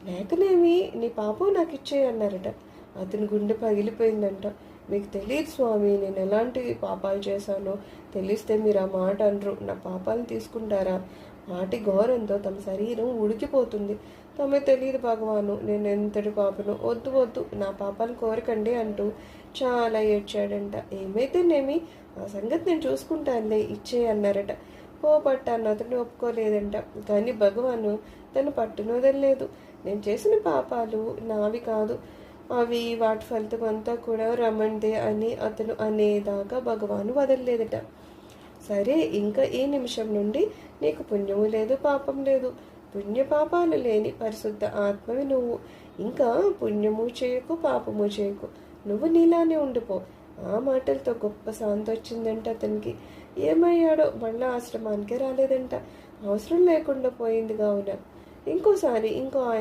లేకనేమి నీ పాపం నాకు ఇచ్చేయి అన్నారట. అతని గుండె పగిలిపోయిందంట. మీకు తెలియదు స్వామి, నేను ఎలాంటి పాపాలు చేశానో. తెలిస్తే మీరు ఆ మాట అనరు. నా పాపాలను తీసుకుంటారా? మాటి ఘోరంతో తమ శరీరం ఉడికిపోతుంది. తమే తెలియదు భగవాను, నేను ఎంతటి పాపను. వద్దు వద్దు, నా పాపాలను కోరకండి అంటూ చాలా ఏడ్చాడంట. ఏమైతేనేమి, ఆ సంగతి నేను చూసుకుంటానులే, ఇచ్చేయి అన్నారట. పోపట్టాను అతను ఒప్పుకోలేదంట. కానీ భగవాను తన పట్టును వదలలేదు. నేను చేసిన పాపాలు నావి కాదు, అవి వాటి ఫలితం అంతా కూడా రమందే అని అతను అనేదాకా భగవాను వదలలేదట. సరే, ఇంకా ఈ నిమిషం నుండి నీకు పుణ్యము లేదు, పాపం లేదు. పుణ్యపాపాలు లేని పరిశుద్ధ ఆత్మవి నువ్వు. ఇంకా పుణ్యము చేయకు, పాపము చేయకు. నువ్వు నీలానే ఉండిపో. ఆ మాటలతో గొప్ప శాంతి వచ్చిందంట అతనికి. ఏమయ్యాడో మళ్ళా ఆశ్రమానికే రాలేదంట. అవసరం లేకుండా పోయింది కావున ఇంకోసారి ఇంకో